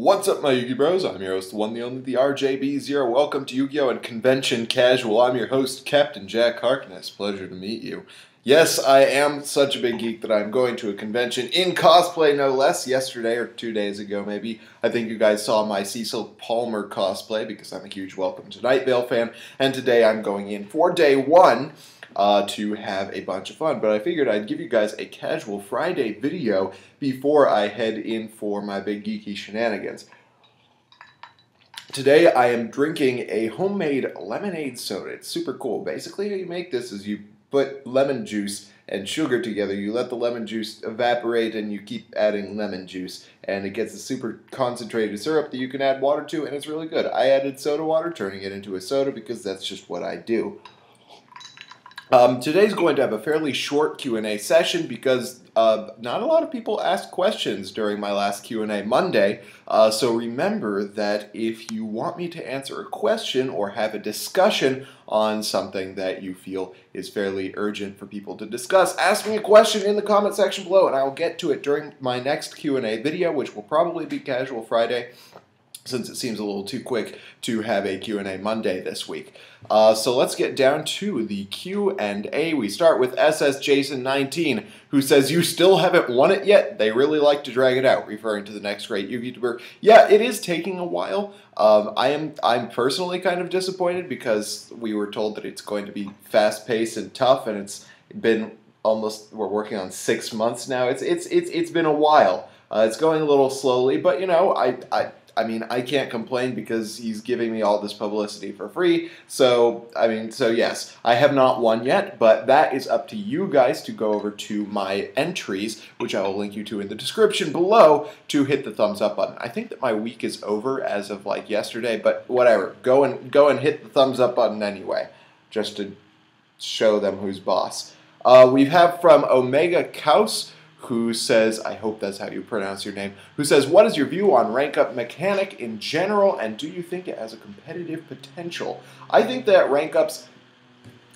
What's up, my Yu-Gi Bros? I'm your host, the one, the only, the RJB0. Welcome to Yu-Gi-Oh! And Convention Casual. I'm your host, Captain Jack Harkness. Pleasure to meet you. Yes, I am such a big geek that I'm going to a convention in cosplay, no less. Yesterday, or 2 days ago, maybe. I think you guys saw my Cecil Palmer cosplay because I'm a huge Welcome to Night Vale fan. And today I'm going in for day one to have a bunch of fun. But I figured I'd give you guys a casual Friday video before I head in for my big geeky shenanigans. Today I am drinking a homemade lemonade soda. It's super cool. Basically how you make this is you put lemon juice and sugar together. You let the lemon juice evaporate and you keep adding lemon juice. And it gets a super concentrated syrup that you can add water to, and it's really good. I added soda water, turning it into a soda because that's just what I do. Today's going to have a fairly short Q&A session because not a lot of people asked questions during my last Q&A Monday. So remember that if you want me to answer a question or have a discussion on something that you feel is fairly urgent for people to discuss, ask me a question in the comment section below and I'll get to it during my next Q&A video, which will probably be Casual Friday, since it seems a little too quick to have a Q&A Monday this week. So let's get down to the Q&A. We start with SS Jason 19, who says, "You still haven't won it yet? They really like to drag it out," referring to the next great YouTuber. Yeah, it is taking a while. I'm personally kind of disappointed because we were told that it's going to be fast-paced and tough, and it's been almost, we're working on 6 months now. It's been a while. It's going a little slowly, but you know, I mean, I can't complain because he's giving me all this publicity for free. So yes, I have not won yet, but that is up to you guys to go over to my entries, which I will link you to in the description below, to hit the thumbs up button. I think that my week is over as of like yesterday, but whatever. Go and hit the thumbs up button anyway, just to show them who's boss. We have from Omega Kaus, who says, I hope that's how you pronounce your name, who says, "What is your view on rank up mechanic in general, and do you think it has a competitive potential?" I think that rank ups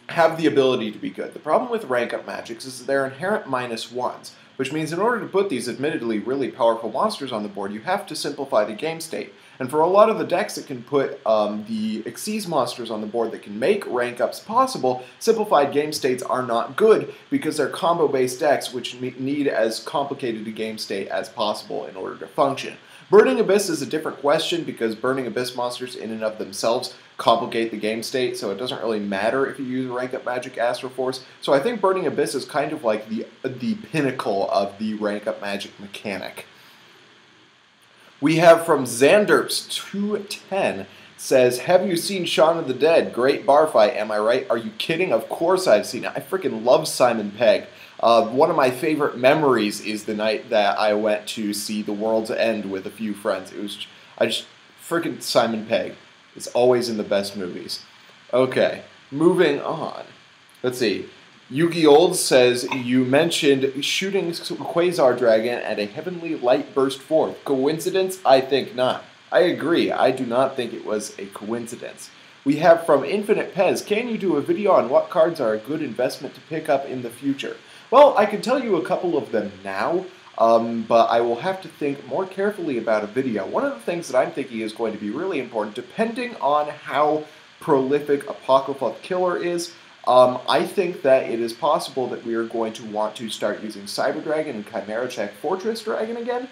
have the ability to be good. The problem with rank up magics is that they're inherent -1s, which means in order to put these admittedly really powerful monsters on the board, you have to simplify the game state. And for a lot of the decks that can put the Xyz monsters on the board that can make rank ups possible, simplified game states are not good because they're combo-based decks which need as complicated a game state as possible in order to function. Burning Abyss is a different question because Burning Abyss monsters in and of themselves complicate the game state, so it doesn't really matter if you use rank up magic Astral Force. So I think Burning Abyss is kind of like the pinnacle of the rank up magic mechanic. We have from Xanderps210, says, "Have you seen Shaun of the Dead? Great bar fight, am I right? Are you kidding? Of course I've seen it. I freaking love Simon Pegg. One of my favorite memories is the night that I went to see The World's End with a few friends. Freaking Simon Pegg is always in the best movies." Okay, moving on. Let's see. Yugi Old says, "You mentioned shooting Quasar Dragon and a heavenly light burst forth. Coincidence? I think not." I agree. I do not think it was a coincidence. We have from Infinite Pez, "Can you do a video on what cards are a good investment to pick up in the future?" Well, I can tell you a couple of them now, but I will have to think more carefully about a video. One of the things that I'm thinking is going to be really important, depending on how prolific Apocrypha Killer is, I think that it is possible that we are going to want to start using Cyber Dragon and Chimera Check Fortress Dragon again,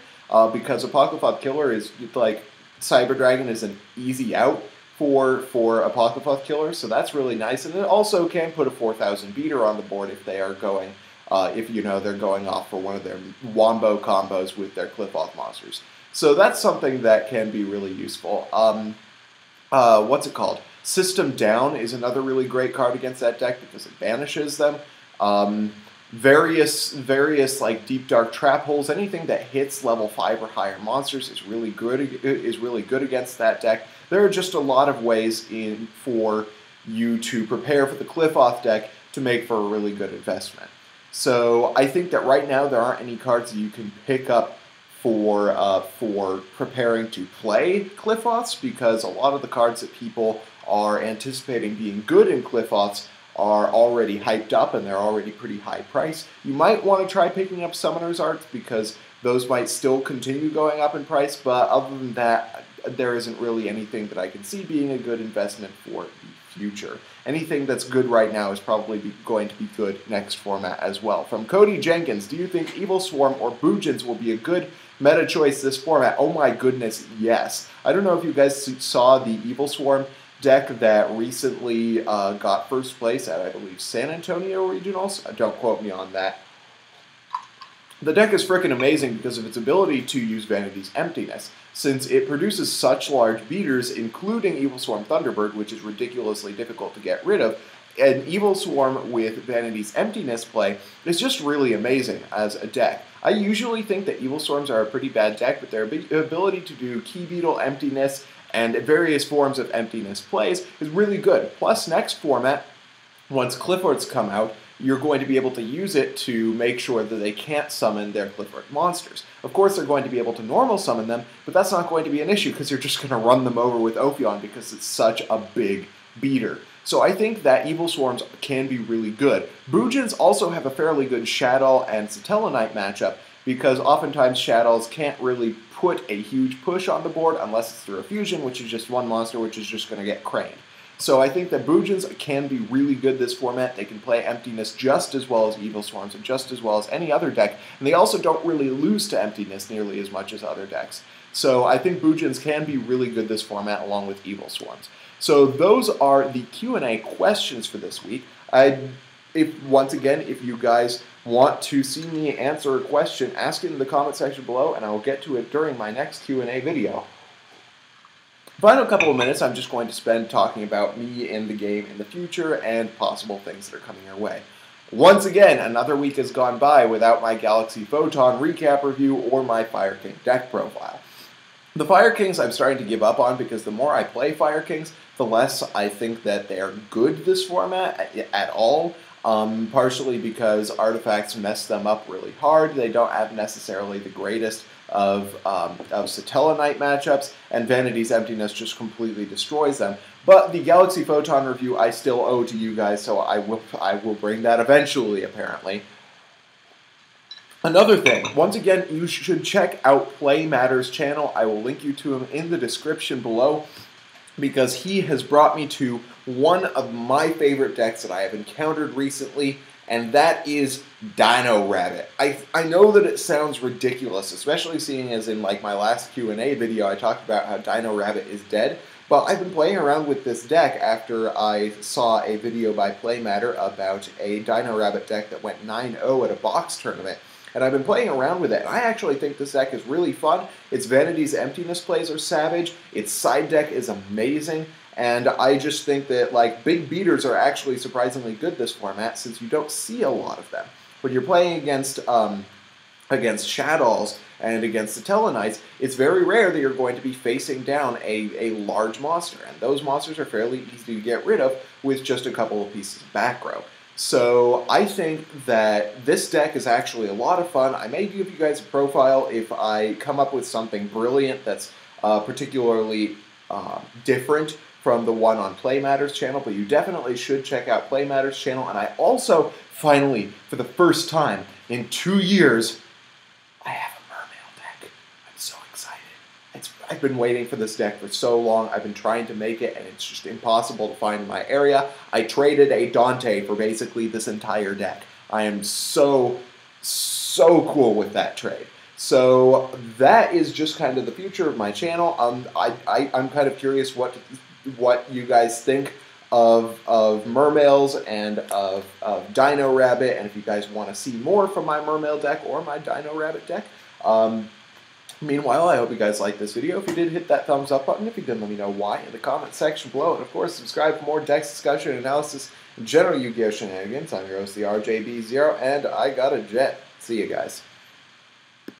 because Apocrypha Killer is like, Cyber Dragon is an easy out for Apocrypha Killer, so that's really nice, and it also can put a 4,000 beater on the board if they are going, if you know they're going off for one of their Wombo combos with their Qliphotep monsters. So that's something that can be really useful. What's it called? System Down is another really great card against that deck because it banishes them. Various like Deep Dark Trap Holes, anything that hits level 5 or higher monsters is really good against that deck. There are just a lot of ways for you to prepare for the Qliphotep deck to make for a really good investment. So I think that right now there aren't any cards that you can pick up for preparing to play Qliphoths, because a lot of the cards that people are anticipating being good in Qliphoths are already hyped up and they're already pretty high priced. You might want to try picking up Summoner's Arts because those might still continue going up in price, but other than that, there isn't really anything that I can see being a good investment for the future. Anything that's good right now is probably going to be good next format as well. From Cody Jenkins, do you think Evil Swarm or Boojins will be a good meta choice this format? Oh my goodness, yes. I don't know if you guys saw the Evil Swarm deck that recently got first place at, I believe, San Antonio Regionals. Don't quote me on that. The deck is freaking amazing because of its ability to use Vanity's Emptiness, since it produces such large beaters, including Evil Swarm Thunderbird, which is ridiculously difficult to get rid of. An Evil Swarm with Vanity's Emptiness play is just really amazing as a deck. I usually think that Evil Swarms are a pretty bad deck, but their ability to do Key Beetle Emptiness and various forms of Emptiness plays is really good. Plus, next format, once Cliffords come out, you're going to be able to use it to make sure that they can't summon their Clifford monsters. Of course, they're going to be able to normal summon them, but that's not going to be an issue because you're just going to run them over with Ophion because it's such a big beater. So I think that Evil Swarms can be really good. Boojins also have a fairly good Shadow and Satellarknight matchup because oftentimes Shadows can't really put a huge push on the board unless it's through a fusion, which is just one monster which is just going to get craned. So I think that Boojins can be really good this format. They can play Emptiness just as well as Evil Swarms and just as well as any other deck. And they also don't really lose to Emptiness nearly as much as other decks. So I think Boojins can be really good this format along with Evil Swarms. So those are the Q&A questions for this week. Once again, if you guys want to see me answer a question, ask it in the comment section below and I will get to it during my next Q&A video. Final couple of minutes I'm just going to spend talking about me in the game in the future and possible things that are coming your way. Once again, another week has gone by without my Galaxy Photon recap review or my Fire King deck profile. The Fire Kings I'm starting to give up on because the more I play Fire Kings, the less I think that they are good this format at all. Partially because artifacts mess them up really hard. They don't have necessarily the greatest of Satellarknight matchups, and Vanity's Emptiness just completely destroys them. But the Galaxy Photon review I still owe to you guys, so I will bring that eventually, apparently. Another thing, once again, you should check out Play Matters channel. I will link you to him in the description below, because he has brought me to one of my favorite decks that I have encountered recently, and that is Dino Rabbit. I know that it sounds ridiculous, especially seeing as in like my last Q&A video I talked about how Dino Rabbit is dead, but I've been playing around with this deck after I saw a video by Playmatter about a Dino Rabbit deck that went 9-0 at a box tournament. And I've been playing around with it, and I actually think this deck is really fun. Its Vanity's Emptiness plays are savage, its side deck is amazing, and I just think that like big beaters are actually surprisingly good this format since you don't see a lot of them. When you're playing against Shadows and against the Tellarknights, it's very rare that you're going to be facing down a large monster, and those monsters are fairly easy to get rid of with just a couple of pieces of back row. So I think that this deck is actually a lot of fun. I may give you guys a profile if I come up with something brilliant that's particularly different from the one on Play Matters channel, but you definitely should check out Play Matters channel. And I also, finally, for the first time in 2 years, I have a Mermail deck. I'm so excited. I've been waiting for this deck for so long. I've been trying to make it, and it's just impossible to find in my area. I traded a Dante for basically this entire deck. I am so cool with that trade. So that is just kind of the future of my channel. I'm kind of curious what you guys think of Mermails and of Dino Rabbit, and if you guys want to see more from my Mermail deck or my Dino Rabbit deck. Meanwhile, I hope you guys liked this video. If you did, hit that thumbs up button. If you didn't, let me know why in the comment section below. And of course, subscribe for more deck discussion, analysis, and general Yu-Gi-Oh! Shenanigans. I'm your host, the RJB0, and I got a jet. See you guys.